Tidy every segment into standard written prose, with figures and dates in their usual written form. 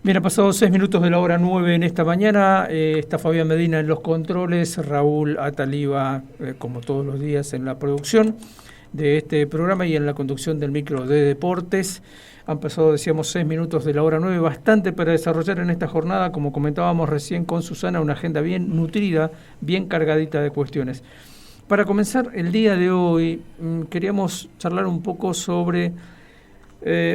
Bien, ha pasado 6 minutos de la hora 9 en esta mañana. Está Fabián Medina en los controles, Raúl Ataliba, como todos los días, en la producción de este programa y en la conducción del micro de deportes. Han pasado, decíamos, 6 minutos de la hora 9, bastante para desarrollar en esta jornada, como comentábamos recién con Susana, una agenda bien nutrida, bien cargadita de cuestiones. Para comenzar el día de hoy, queríamos charlar un poco sobre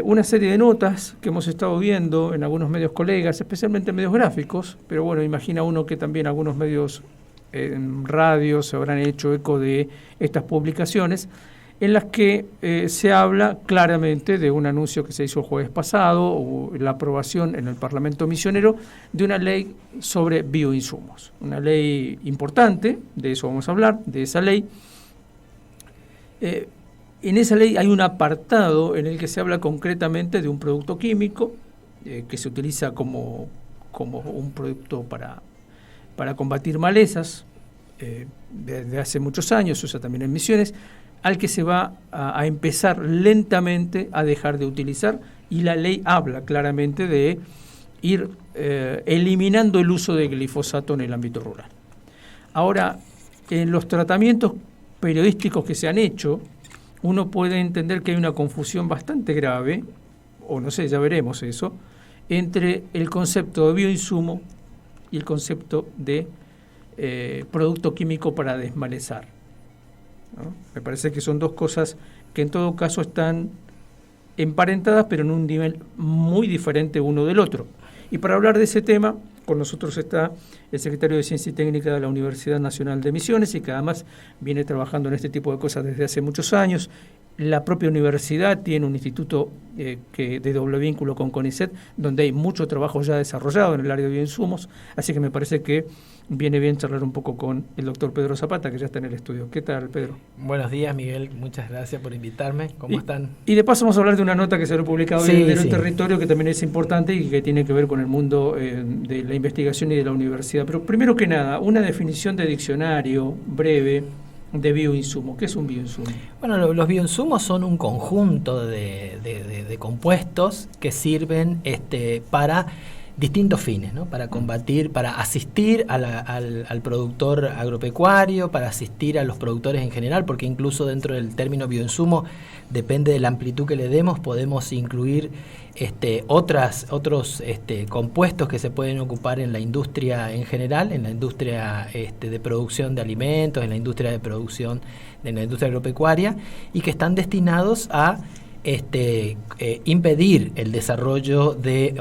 una serie de notas que hemos estado viendo en algunos medios colegas, especialmente en medios gráficos, pero bueno, imagina uno que también algunos medios en radio se habrán hecho eco de estas publicaciones, en las que se habla claramente de un anuncio que se hizo el jueves pasado, o la aprobación en el Parlamento Misionero de una ley sobre bioinsumos. Una ley importante, de eso vamos a hablar, de esa ley. En esa ley hay un apartado en el que se habla concretamente de un producto químico que se utiliza como un producto para combatir malezas desde hace muchos años, se usa también en Misiones, al que se va a empezar lentamente a dejar de utilizar, y la ley habla claramente de ir eliminando el uso de glifosato en el ámbito rural. Ahora, en los tratamientos periodísticos que se han hecho, uno puede entender que hay una confusión bastante grave, o no sé, ya veremos eso, entre el concepto de bioinsumo y el concepto de producto químico para desmalezar, ¿no? Me parece que son dos cosas que en todo caso están emparentadas, pero en un nivel muy diferente uno del otro. Y para hablar de ese tema, con nosotros está el secretario de Ciencia y Técnica de la Universidad Nacional de Misiones, y que además viene trabajando en este tipo de cosas desde hace muchos años. La propia universidad tiene un instituto de doble vínculo con CONICET, donde hay mucho trabajo ya desarrollado en el área de bioinsumos, así que me parece que viene bien charlar un poco con el doctor Pedro Zapata, que ya está en el estudio. ¿Qué tal, Pedro? Buenos días, Miguel. Muchas gracias por invitarme. ¿Cómo están? Y de paso vamos a hablar de una nota que se ha publicado hoy en el territorio, que también es importante y que tiene que ver con el mundo de la investigación y de la universidad. Pero primero que nada, una definición de diccionario breve de bioinsumo. ¿Qué es un bioinsumo? Bueno, los bioinsumos son un conjunto de compuestos que sirven para distintos fines, ¿no? Para combatir, para asistir al productor agropecuario, para asistir a los productores en general, porque incluso dentro del término bioinsumo, depende de la amplitud que le demos, podemos incluir otros compuestos que se pueden ocupar en la industria en general, en la industria de producción de alimentos, en la industria de producción, en la industria agropecuaria, y que están destinados a impedir el desarrollo de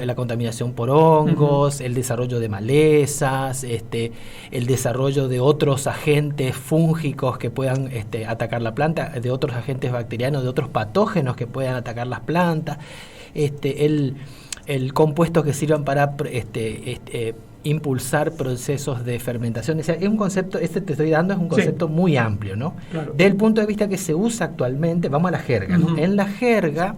la contaminación por hongos, el desarrollo de malezas, el desarrollo de otros agentes fúngicos que puedan atacar la planta, de otros agentes bacterianos, de otros patógenos que puedan atacar las plantas, el compuestos que sirvan para impulsar procesos de fermentación. O sea, es un concepto, te estoy dando, es un concepto muy amplio, ¿no? Claro. Desde el punto de vista que se usa actualmente, vamos a la jerga, ¿no? En la jerga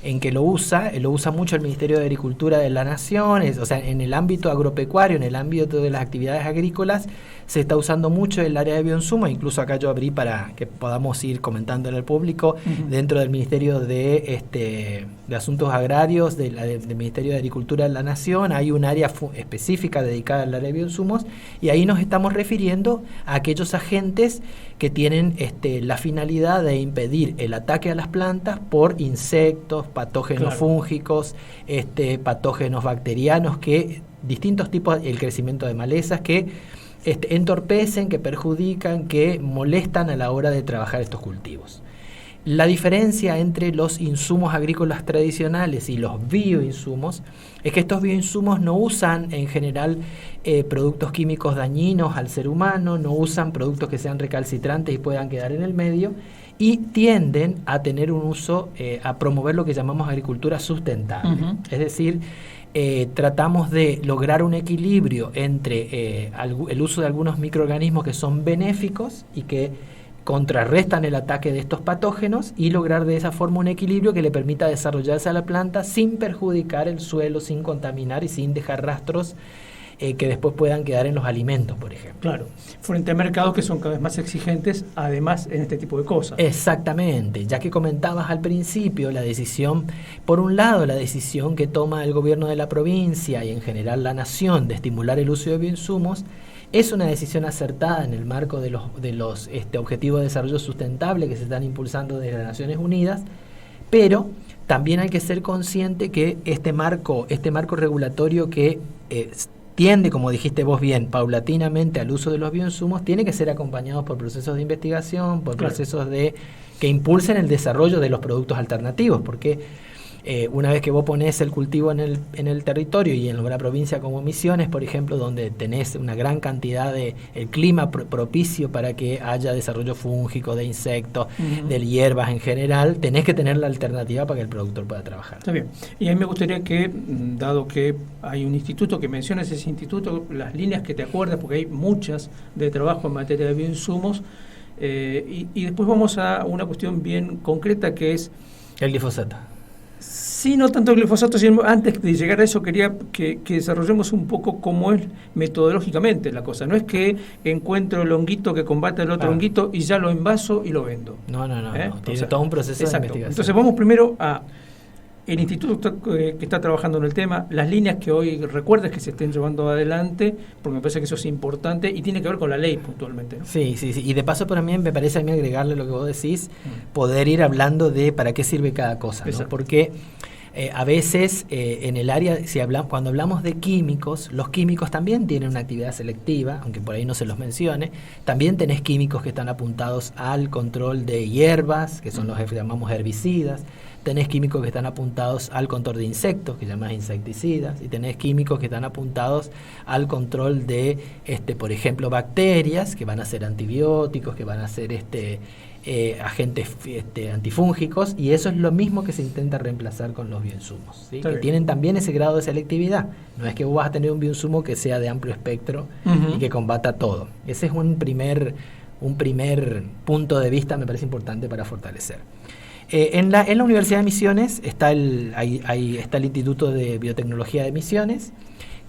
en que lo usa mucho el Ministerio de Agricultura de la Nación, o sea, en el ámbito agropecuario, en el ámbito de las actividades agrícolas, se está usando mucho el área de bioinsumos. Incluso acá yo abrí para que podamos ir comentándole al público, dentro del Ministerio de Asuntos Agrarios, del Ministerio de Agricultura de la Nación, hay un área específica dedicada al área de bioinsumos, y ahí nos estamos refiriendo a aquellos agentes que tienen la finalidad de impedir el ataque a las plantas por insectos, patógenos fúngicos, patógenos bacterianos, que distintos tipos, el crecimiento de malezas que entorpecen, que perjudican, que molestan a la hora de trabajar estos cultivos. La diferencia entre los insumos agrícolas tradicionales y los bioinsumos es que estos bioinsumos no usan en general productos químicos dañinos al ser humano, no usan productos que sean recalcitrantes y puedan quedar en el medio, y tienden a tener un uso, a promover lo que llamamos agricultura sustentable. Es decir, tratamos de lograr un equilibrio entre el uso de algunos microorganismos que son benéficos y que contrarrestan el ataque de estos patógenos, y lograr de esa forma un equilibrio que le permita desarrollarse a la planta sin perjudicar el suelo, sin contaminar y sin dejar rastros que después puedan quedar en los alimentos, por ejemplo. Claro, frente a mercados que son cada vez más exigentes, además, en este tipo de cosas. Exactamente, ya que comentabas al principio la decisión, por un lado la decisión que toma el gobierno de la provincia y en general la nación de estimular el uso de bioinsumos, es una decisión acertada en el marco de los Objetivos de Desarrollo Sustentable que se están impulsando desde las Naciones Unidas, pero también hay que ser consciente que este marco regulatorio que tiende, como dijiste vos bien, paulatinamente al uso de los bioinsumos, tiene que ser acompañado por procesos de investigación, por procesos que impulsen el desarrollo de los productos alternativos, porque una vez que vos ponés el cultivo en el territorio y en una provincia como Misiones, por ejemplo, donde tenés una gran cantidad de el clima propicio para que haya desarrollo fúngico de insectos, de hierbas en general, tenés que tener la alternativa para que el productor pueda trabajar. Está bien. Y a mí me gustaría que, dado que hay un instituto que mencionas, ese instituto, las líneas que te acuerdas, porque hay muchas de trabajo en materia de bioinsumos, y después vamos a una cuestión bien concreta que es el glifosato. Sí, no tanto el glifosato, sino antes de llegar a eso quería que desarrollemos un poco cómo es metodológicamente la cosa. No es que encuentro el honguito que combate el otro honguito y ya lo envaso y lo vendo. No. Tiene todo un proceso de investigación. Entonces vamos primero a el instituto que está trabajando en el tema, las líneas que hoy recuerdes que se estén llevando adelante, porque me parece que eso es importante y tiene que ver con la ley puntualmente, ¿no? Sí. Y de paso para mí me parece a mí agregarle lo que vos decís, poder ir hablando de para qué sirve cada cosa, ¿no? Porque a veces en el área, cuando hablamos de químicos, los químicos también tienen una actividad selectiva, aunque por ahí no se los mencione. También tenés químicos que están apuntados al control de hierbas, que son los que llamamos herbicidas. Tenés químicos que están apuntados al control de insectos, que llamás insecticidas, y tenés químicos que están apuntados al control de, por ejemplo, bacterias, que van a ser antibióticos, que van a ser agentes antifúngicos, y eso es lo mismo que se intenta reemplazar con los bioinsumos, ¿sí? Que tienen también ese grado de selectividad. No es que vos vas a tener un bioinsumo que sea de amplio espectro y que combata todo. Ese es un primer punto de vista, me parece importante para fortalecer. En la Universidad de Misiones está el Instituto de Biotecnología de Misiones,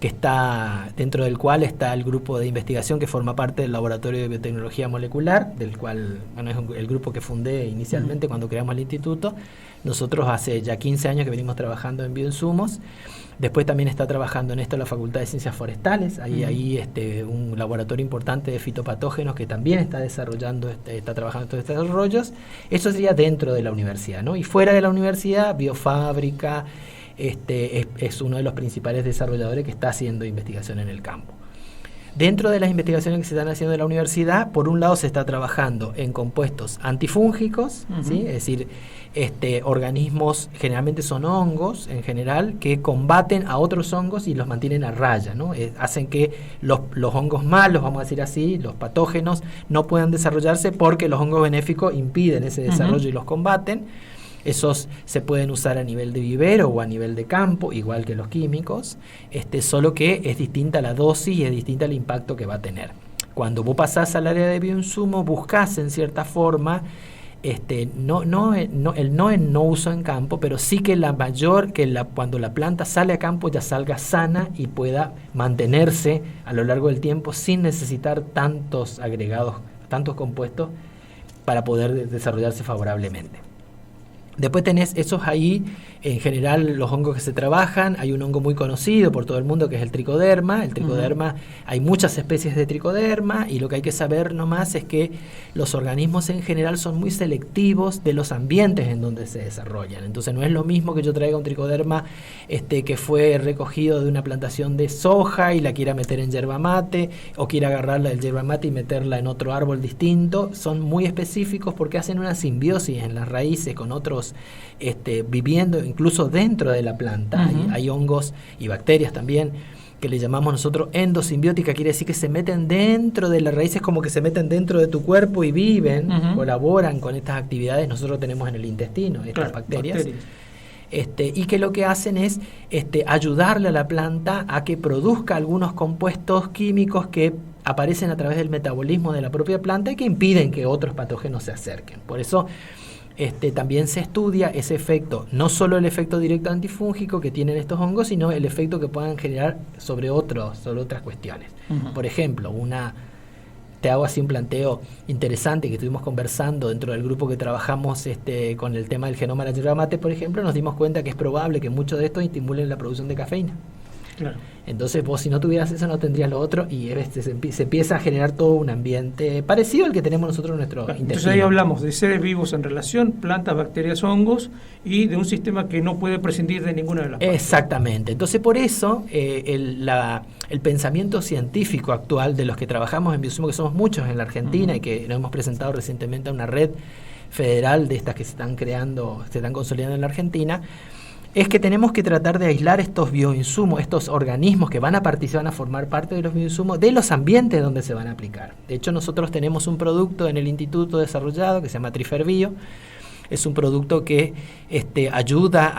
que está dentro del cual está el grupo de investigación que forma parte del Laboratorio de Biotecnología Molecular, del cual es el grupo que fundé inicialmente cuando creamos el instituto. Nosotros hace ya 15 años que venimos trabajando en bioinsumos. Después también está trabajando en esto la Facultad de Ciencias Forestales, ahí un laboratorio importante de fitopatógenos que también está desarrollando, está trabajando en todos estos desarrollos. Eso sería dentro de la universidad, ¿no? Y fuera de la universidad, Biofábrica es uno de los principales desarrolladores que está haciendo investigación en el campo. Dentro de las investigaciones que se están haciendo en la universidad, por un lado se está trabajando en compuestos antifúngicos, ¿sí? Es decir, organismos, generalmente son hongos en general, que combaten a otros hongos y los mantienen a raya, ¿no? Hacen que los hongos malos, vamos a decir así, los patógenos, no puedan desarrollarse porque los hongos benéficos impiden ese desarrollo y los combaten. Esos se pueden usar a nivel de vivero o a nivel de campo, igual que los químicos, solo que es distinta la dosis y es distinta el impacto que va a tener. Cuando vos pasás al área de bioinsumo, buscás en cierta forma no uso en campo, pero sí que cuando la planta sale a campo ya salga sana y pueda mantenerse a lo largo del tiempo sin necesitar tantos agregados, tantos compuestos para poder desarrollarse favorablemente. Después tenés esos ahí, en general los hongos que se trabajan, hay un hongo muy conocido por todo el mundo que es el tricoderma. El tricoderma, hay muchas especies de tricoderma y lo que hay que saber nomás es que los organismos en general son muy selectivos de los ambientes en donde se desarrollan. Entonces no es lo mismo que yo traiga un tricoderma que fue recogido de una plantación de soja y la quiera meter en yerba mate o quiera agarrarla del yerba mate y meterla en otro árbol distinto. Son muy específicos porque hacen una simbiosis en las raíces con otros viviendo incluso dentro de la planta. Hay hongos y bacterias también que le llamamos nosotros endosimbiótica, quiere decir que se meten dentro de las raíces, como que se meten dentro de tu cuerpo y viven, colaboran con estas actividades. Nosotros tenemos en el intestino estas bacterias. Y que lo que hacen es ayudarle a la planta a que produzca algunos compuestos químicos que aparecen a través del metabolismo de la propia planta y que impiden que otros patógenos se acerquen. Por eso también se estudia ese efecto, no solo el efecto directo antifúngico que tienen estos hongos, sino el efecto que puedan generar sobre otras cuestiones. Uh-huh. Por ejemplo, te hago así un planteo interesante que estuvimos conversando dentro del grupo que trabajamos con el tema del genoma de la yerba mate, por ejemplo, nos dimos cuenta que es probable que muchos de estos estimulen la producción de cafeína. Claro. Entonces vos, si no tuvieras eso, no tendrías lo otro, y se empieza a generar todo un ambiente parecido al que tenemos nosotros en nuestro intestino. Entonces ahí hablamos de seres vivos en relación, plantas, bacterias, hongos, y de un sistema que no puede prescindir de ninguna de las partes. Exactamente. Entonces por eso el pensamiento científico actual de los que trabajamos en Biosumo, que somos muchos en la Argentina, uh-huh, y que nos hemos presentado recientemente a una red federal de estas que se están creando, se están consolidando en la Argentina, es que tenemos que tratar de aislar estos bioinsumos, estos organismos que van a participar, van a formar parte de los bioinsumos, de los ambientes donde se van a aplicar. De hecho, nosotros tenemos un producto en el instituto desarrollado que se llama Triferbio. Es un producto que ayuda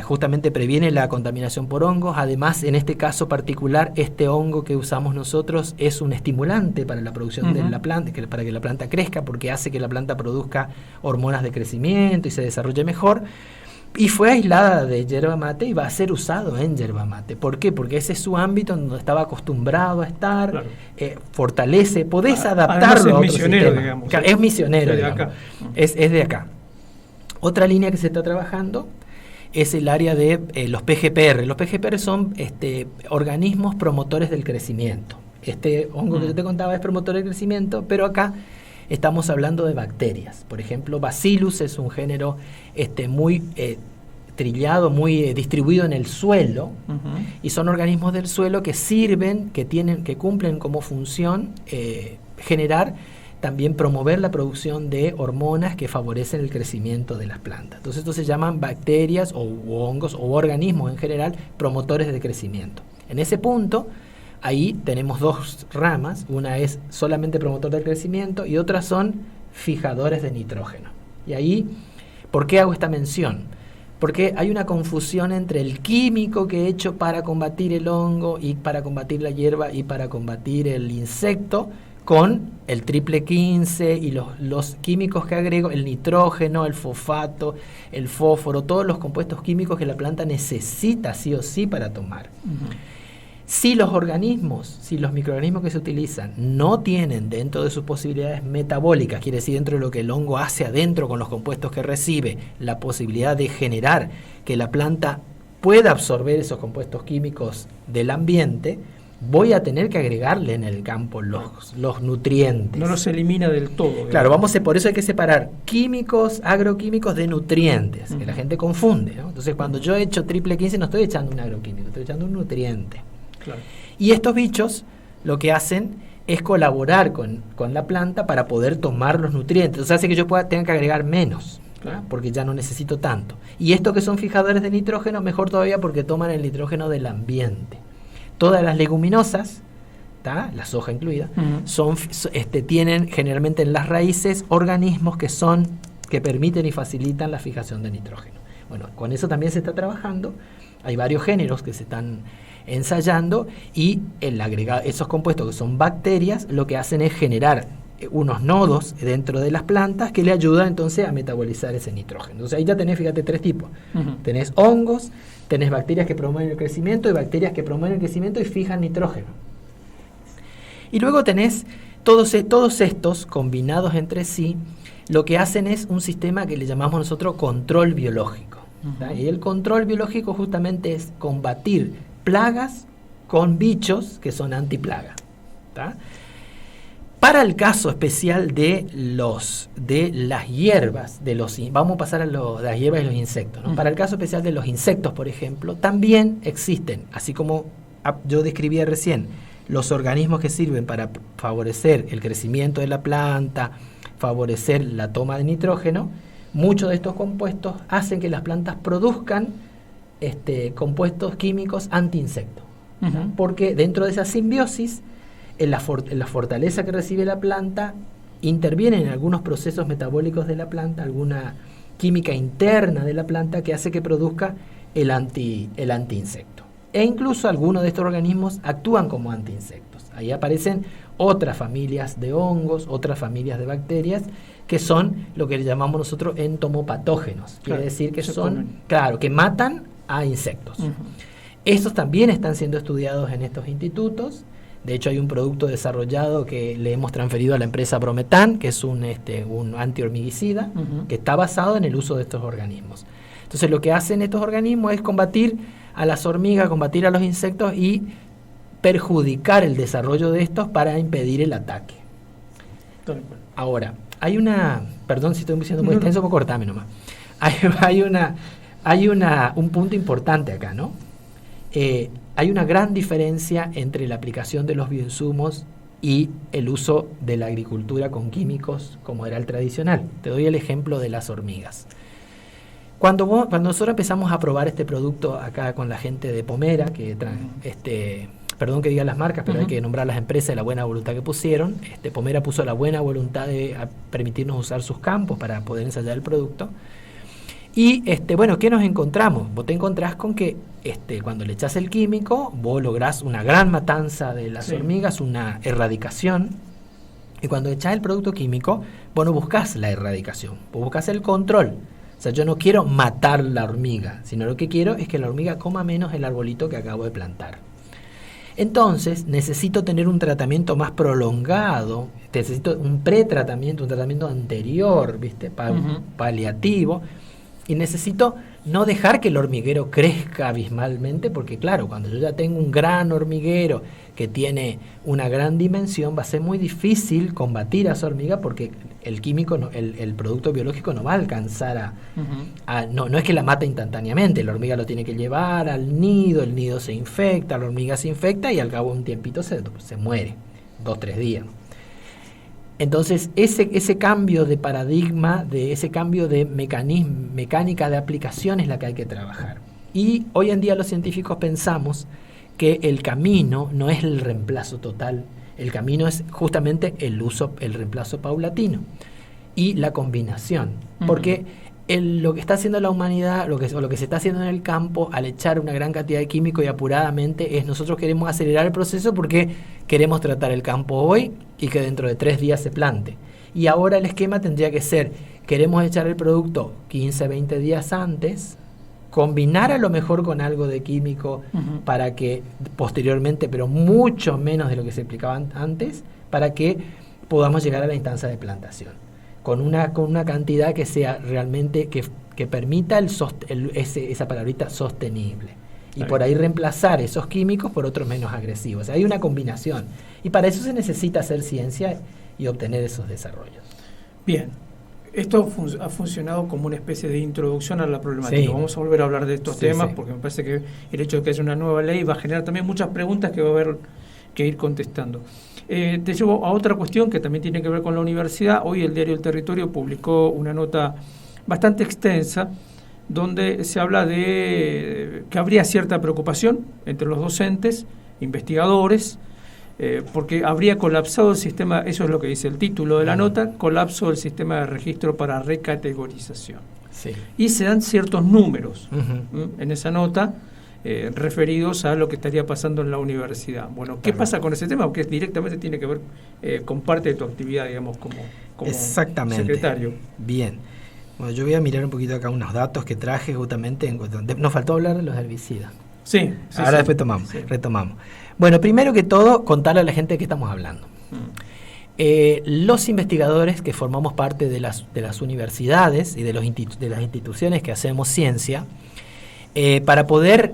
justamente previene la contaminación por hongos. Además, en este caso particular, este hongo que usamos nosotros es un estimulante para la producción, uh-huh, de la planta, para que la planta crezca, porque hace que la planta produzca hormonas de crecimiento y se desarrolle mejor. Y fue aislada de yerba mate y va a ser usado en yerba mate. ¿Por qué? Porque ese es su ámbito donde estaba acostumbrado a estar, claro, fortalece, podés adaptarlo a otro sistema. Digamos, es misionero, de acá. Es de acá. Otra línea que se está trabajando es el área de los PGPR. Los PGPR son organismos promotores del crecimiento. Este hongo que yo te contaba es promotor del crecimiento, pero acá estamos hablando de bacterias. Por ejemplo, Bacillus es un género muy trillado, muy distribuido en el suelo, uh-huh, y son organismos del suelo que sirven, que cumplen como función generar, también promover la producción de hormonas que favorecen el crecimiento de las plantas. Entonces, estos se llaman bacterias o hongos o organismos en general promotores de crecimiento. En ese punto, ahí tenemos dos ramas, una es solamente promotor del crecimiento y otras son fijadores de nitrógeno. Y ahí, ¿por qué hago esta mención? Porque hay una confusión entre el químico que he hecho para combatir el hongo y para combatir la hierba y para combatir el insecto con el triple 15 y los químicos que agrego, el nitrógeno, el fosfato, el fósforo, todos los compuestos químicos que la planta necesita sí o sí para tomar. Uh-huh. Si los microorganismos que se utilizan no tienen dentro de sus posibilidades metabólicas, quiere decir dentro de lo que el hongo hace adentro con los compuestos que recibe, la posibilidad de generar que la planta pueda absorber esos compuestos químicos del ambiente, voy a tener que agregarle en el campo los nutrientes. No los elimina del todo. ¿Verdad? Claro, por eso hay que separar químicos, agroquímicos de nutrientes, uh-huh, que la gente confunde, ¿no? Entonces, cuando yo he hecho triple 15 no estoy echando un agroquímico, estoy echando un nutriente. Claro. Y estos bichos lo que hacen es colaborar con la planta para poder tomar los nutrientes. Entonces hace que yo tenga que agregar menos, claro, porque ya no necesito tanto. Y estos que son fijadores de nitrógeno, mejor todavía porque toman el nitrógeno del ambiente. Todas las leguminosas, la soja incluida, uh-huh, tienen generalmente en las raíces organismos que permiten y facilitan la fijación de nitrógeno. Bueno, con eso también se está trabajando. Hay varios géneros que se están ensayando y esos compuestos que son bacterias lo que hacen es generar unos nodos dentro de las plantas que le ayudan entonces a metabolizar ese nitrógeno. Entonces ahí ya tenés, fíjate, tres tipos. Uh-huh. Tenés hongos, tenés bacterias que promueven el crecimiento y bacterias que promueven el crecimiento y fijan nitrógeno. Y luego tenés todos estos combinados entre sí, lo que hacen es un sistema que le llamamos nosotros control biológico. Uh-huh. Y el control biológico justamente es combatir plagas con bichos que son antiplaga. Para el caso especial de las hierbas, vamos a pasar a las hierbas y los insectos, ¿no? Para el caso especial de los insectos, por ejemplo, también existen, así como yo describía recién, los organismos que sirven para favorecer el crecimiento de la planta, favorecer la toma de nitrógeno, muchos de estos compuestos hacen que las plantas produzcan compuestos químicos anti-insectos. Uh-huh. Porque dentro de esa simbiosis, en la fortaleza que recibe la planta, intervienen en algunos procesos metabólicos de la planta, alguna química interna de la planta que hace que produzca el anti-insecto. E incluso algunos de estos organismos actúan como anti-insectos. Ahí aparecen otras familias de hongos, otras familias de bacterias que son lo que llamamos nosotros entomopatógenos. Quiere decir que son, claro, que matan a insectos. Estos también están siendo estudiados en estos institutos. De hecho, hay un producto desarrollado que le hemos transferido a la empresa Prometan, que es un antihormiguicida, que está basado en el uso de estos organismos. Entonces, lo que hacen estos organismos es combatir a las hormigas, combatir a los insectos y perjudicar el desarrollo de estos para impedir el ataque. Ahora, hay una... Perdón si estoy diciendo muy extenso, pues cortame nomás. Hay un punto importante acá, ¿no? Hay una gran diferencia entre la aplicación de los bioinsumos y el uso de la agricultura con químicos como era el tradicional. Te doy el ejemplo de las hormigas. Cuando nosotros empezamos a probar este producto acá con la gente de Pomera, perdón que diga las marcas, pero hay que nombrar las empresas de la buena voluntad que pusieron. Pomera puso la buena voluntad de permitirnos usar sus campos para poder ensayar el producto. Y ¿qué nos encontramos? Vos te encontrás con que cuando le echás el químico, vos lográs una gran matanza de las hormigas, una erradicación. Y cuando echás el producto químico, vos no buscás la erradicación, vos buscás el control. O sea, yo no quiero matar la hormiga, sino lo que quiero es que la hormiga coma menos el arbolito que acabo de plantar. Entonces, necesito tener un tratamiento más prolongado, necesito un pretratamiento, un tratamiento anterior, ¿viste? Paliativo. Y necesito no dejar que el hormiguero crezca abismalmente, porque claro, cuando yo ya tengo un gran hormiguero que tiene una gran dimensión, va a ser muy difícil combatir a esa hormiga porque el químico, el producto biológico no va a alcanzar no es que la mata instantáneamente, la hormiga lo tiene que llevar al nido, el nido se infecta, la hormiga se infecta y al cabo de un tiempito se muere, 2-3 días. Entonces, ese cambio de paradigma, ese cambio de mecánica de aplicación es la que hay que trabajar. Y hoy en día los científicos pensamos que el camino no es el reemplazo total, el camino es justamente el reemplazo paulatino y la combinación. Porque lo que está haciendo la humanidad, lo que se está haciendo en el campo al echar una gran cantidad de químico y apuradamente, es nosotros queremos acelerar el proceso porque queremos tratar el campo hoy y que dentro de 3 días se plante. Y ahora el esquema tendría que ser, queremos echar el producto 15-20 días antes, combinar a lo mejor con algo de químico para que posteriormente, pero mucho menos de lo que se aplicaba antes, para que podamos llegar a la instancia de plantación. Con una cantidad que sea realmente, que permita esa palabrita sostenible. Y por ahí reemplazar esos químicos por otros menos agresivos. O sea, hay una combinación. Y para eso se necesita hacer ciencia y obtener esos desarrollos. Bien. Esto ha funcionado como una especie de introducción a la problemática. Sí. Vamos a volver a hablar de estos temas porque me parece que el hecho de que haya una nueva ley va a generar también muchas preguntas que va a haber que ir contestando. Te llevo a otra cuestión que también tiene que ver con la universidad. Hoy el diario El Territorio publicó una nota bastante extensa donde se habla de que habría cierta preocupación entre los docentes, investigadores, porque habría colapsado el sistema, eso es lo que dice el título de la nota, colapso del sistema de registro para recategorización. Sí. Y se dan ciertos números en esa nota, referidos a lo que estaría pasando en la universidad. Bueno, ¿qué pasa con ese tema? Porque directamente tiene que ver con parte de tu actividad, digamos, como Exactamente. Secretario. Bien. Bueno, yo voy a mirar un poquito acá unos datos que traje justamente. Nos faltó hablar de los herbicidas. Sí. Ahora después retomamos. Bueno, primero que todo, contarle a la gente de qué estamos hablando. Los investigadores que formamos parte de las universidades y de las instituciones que hacemos ciencia, para poder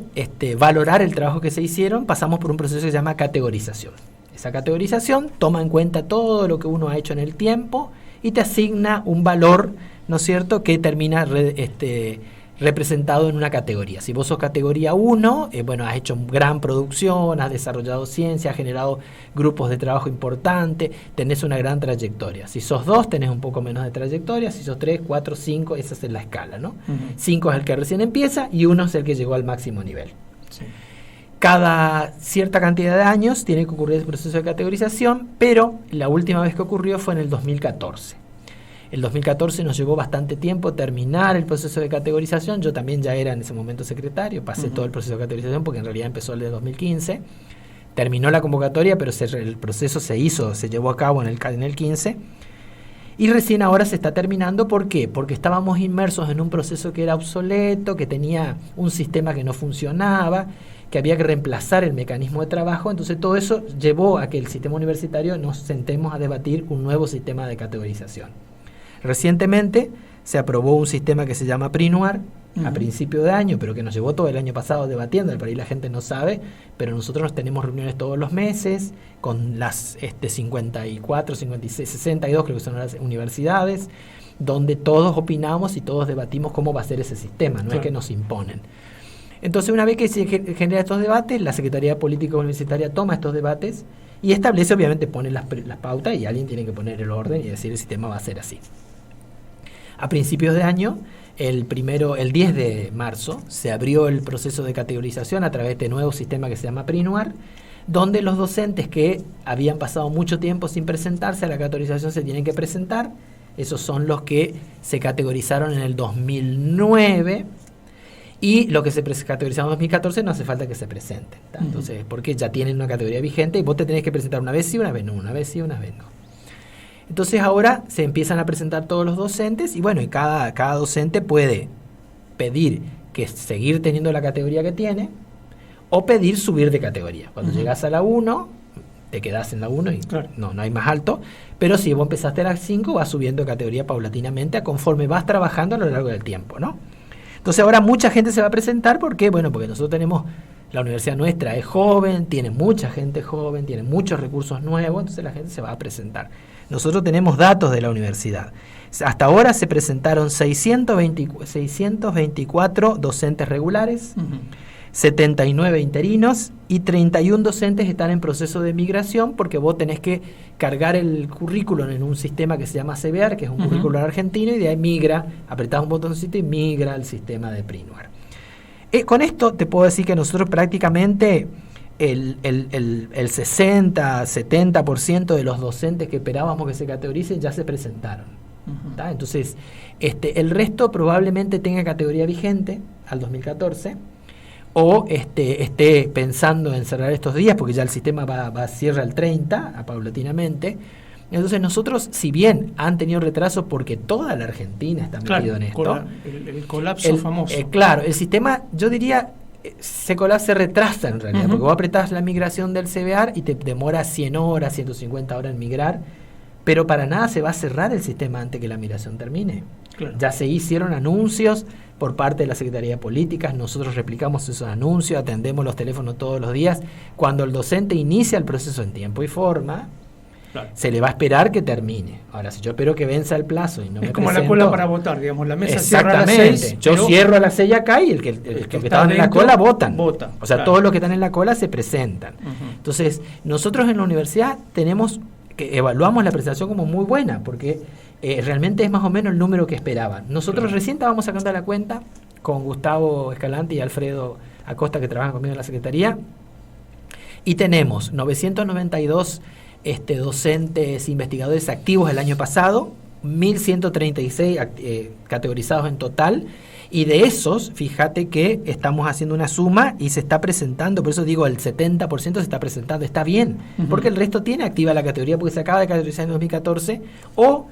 valorar el trabajo que se hicieron, pasamos por un proceso que se llama categorización. Esa categorización toma en cuenta todo lo que uno ha hecho en el tiempo y te asigna un valor, ¿no es cierto?, que termina representado en una categoría. Si vos sos categoría 1, has hecho gran producción, has desarrollado ciencia, has generado grupos de trabajo importantes, tenés una gran trayectoria. Si sos 2, tenés un poco menos de trayectoria. Si sos 3, 4, 5, esa es la escala, ¿no? 5 es el que recién empieza y 1 es el que llegó al máximo nivel. Sí. Cada cierta cantidad de años tiene que ocurrir el proceso de categorización, pero la última vez que ocurrió fue en el 2014. El 2014 nos llevó bastante tiempo terminar el proceso de categorización. Yo también ya era en ese momento secretario, pasé todo el proceso de categorización porque en realidad empezó el de 2015. Terminó la convocatoria, pero el proceso se llevó a cabo en el 15. Y recién ahora se está terminando. ¿Por qué? Porque estábamos inmersos en un proceso que era obsoleto, que tenía un sistema que no funcionaba, que había que reemplazar el mecanismo de trabajo. Entonces todo eso llevó a que el sistema universitario nos sentemos a debatir un nuevo sistema de categorización. Recientemente se aprobó un sistema que se llama PRINUAR, a principio de año, pero que nos llevó todo el año pasado debatiendo, por ahí la gente no sabe, pero nosotros tenemos reuniones todos los meses con las 54, 56, 62 creo que son las universidades, donde todos opinamos y todos debatimos cómo va a ser ese sistema, no es que nos imponen. Entonces, una vez que se generan estos debates, la Secretaría Política Universitaria toma estos debates y establece, obviamente pone las pautas, y alguien tiene que poner el orden y decir el sistema va a ser así. A principios de año, el 10 de marzo, se abrió el proceso de categorización a través de este nuevo sistema que se llama PRINUAR, donde los docentes que habían pasado mucho tiempo sin presentarse a la categorización se tienen que presentar. Esos son los que se categorizaron en el 2009, y los que se categorizaron en 2014 no hace falta que se presenten. Entonces, porque ya tienen una categoría vigente y vos te tenés que presentar una vez sí, una vez no, una vez sí, una vez no. Entonces ahora se empiezan a presentar todos los docentes y bueno, y cada docente puede pedir que seguir teniendo la categoría que tiene o pedir subir de categoría. Cuando llegas a la 1, te quedás en la 1 y claro, no hay más alto, pero si vos empezaste a la 5, vas subiendo de categoría paulatinamente conforme vas trabajando a lo largo del tiempo, ¿no? Entonces ahora mucha gente se va a presentar, ¿por qué? Bueno, porque nosotros tenemos, la universidad nuestra es joven, tiene mucha gente joven, tiene muchos recursos nuevos, entonces la gente se va a presentar. Nosotros tenemos datos de la universidad. Hasta ahora se presentaron 624 docentes regulares, 79 interinos y 31 docentes están en proceso de migración, porque vos tenés que cargar el currículum en un sistema que se llama CBR, que es un currículum argentino, y de ahí migra, apretás un botoncito y migra al sistema de PRINUAR. Con esto te puedo decir que nosotros prácticamente el 60-70% de los docentes que esperábamos que se categoricen ya se presentaron. Entonces, el resto probablemente tenga categoría vigente al 2014 o esté pensando en cerrar estos días, porque ya el sistema cierra el 30 paulatinamente. Entonces nosotros, si bien han tenido retrasos porque toda la Argentina está metido en esto, el colapso famoso. Claro, el sistema, yo diría, se retrasa en realidad, porque vos apretás la migración del CBR y te demora 100 horas, 150 horas en migrar, pero para nada se va a cerrar el sistema antes que la migración termine. Claro. Ya se hicieron anuncios por parte de la Secretaría de Políticas, nosotros replicamos esos anuncios, atendemos los teléfonos todos los días. Cuando el docente inicia el proceso en tiempo y forma, claro, se le va a esperar que termine. Ahora, si yo espero que venza el plazo y no me presento... Es como la cola para votar, digamos, la mesa cierra a las 6. Yo cierro a las 6 acá y el que estaban en la cola votan. O sea, claro, todos los que están en la cola se presentan. Entonces, nosotros en la universidad evaluamos la presentación como muy buena, porque realmente es más o menos el número que esperaban. Nosotros recién estábamos sacando la cuenta con Gustavo Escalante y Alfredo Acosta, que trabajan conmigo en la Secretaría, y tenemos 992 docentes investigadores activos el año pasado, 1.136 categorizados en total, y de esos, fíjate que estamos haciendo una suma y se está presentando, por eso digo, el 70% se está presentando, está bien, porque el resto tiene activa la categoría, porque se acaba de categorizar en 2014, o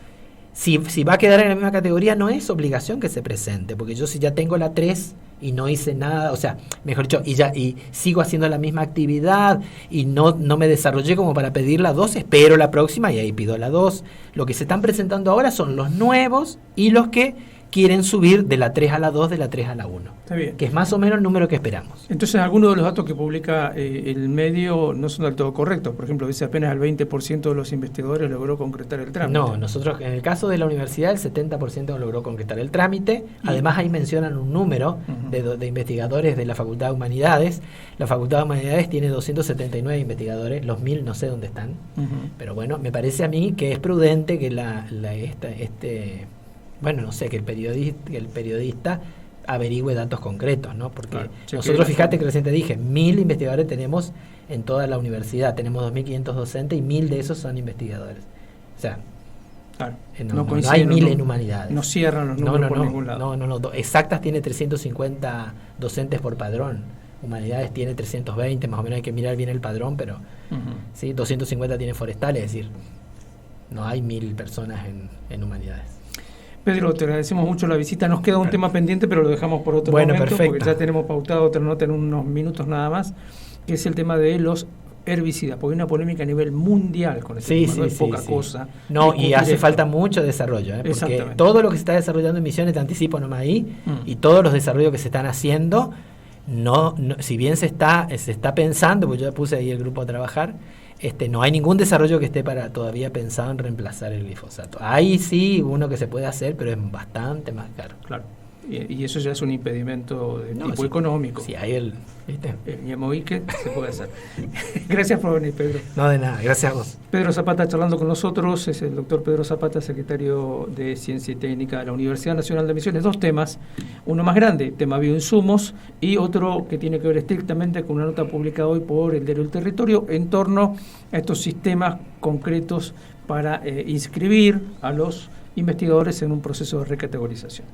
si va a quedar en la misma categoría, no es obligación que se presente, porque yo si ya tengo la 3 y no hice nada, o sea, mejor dicho, y sigo haciendo la misma actividad y no me desarrollé como para pedir la 2, espero la próxima y ahí pido la 2. Lo que se están presentando ahora son los nuevos y los que quieren subir de la 3 a la 2, de la 3 a la 1. Está bien. Que es más o menos el número que esperamos. Entonces, algunos de los datos que publica el medio no son del todo correctos. Por ejemplo, dice apenas el 20% de los investigadores logró concretar el trámite. No, nosotros, en el caso de la universidad, el 70% logró concretar el trámite. Además, ahí mencionan un número de investigadores de la Facultad de Humanidades. La Facultad de Humanidades tiene 279 investigadores, los 1.000 no sé dónde están. Pero bueno, me parece a mí que es prudente que bueno, no sé, que el periodista averigüe datos concretos, ¿no? Porque claro, nosotros, fíjate que recién te dije, 1.000 investigadores tenemos en toda la universidad, tenemos 2.500 docentes y 1.000 de esos son investigadores. O sea, claro, no hay 1.000 en humanidades. No cierran los números por ningún lado. No. Exactas tiene 350 docentes por padrón. Humanidades tiene 320, más o menos hay que mirar bien el padrón, pero sí, 250 tiene forestales, es decir... no hay 1000 personas en humanidades. Pedro, te agradecemos mucho la visita. Nos queda un tema pendiente, pero lo dejamos por otro momento, perfecto. Porque ya tenemos pautado otra nota en unos minutos nada más, que es el tema de los herbicidas, porque hay una polémica a nivel mundial con este tema, no es poca cosa. No, y hace falta mucho desarrollo, porque todo lo que se está desarrollando en Misiones, te anticipo nomás ahí, y todos los desarrollos que se están haciendo, no, si bien se está pensando, porque yo ya puse ahí el grupo a trabajar, no hay ningún desarrollo que esté todavía pensado en reemplazar el glifosato. Hay sí uno que se puede hacer, pero es bastante más caro. Claro. Y eso ya es un impedimento de tipo económico. Sí, hay ¿viste? El ñemoique se puede hacer. Gracias por venir, Pedro. No, de nada, gracias a vos. Pedro Zapata charlando con nosotros, es el doctor Pedro Zapata, secretario de Ciencia y Técnica de la Universidad Nacional de Misiones. 2 temas, uno más grande, tema bioinsumos, y otro que tiene que ver estrictamente con una nota publicada hoy por el diario El Territorio en torno a estos sistemas concretos para inscribir a los investigadores en un proceso de recategorización.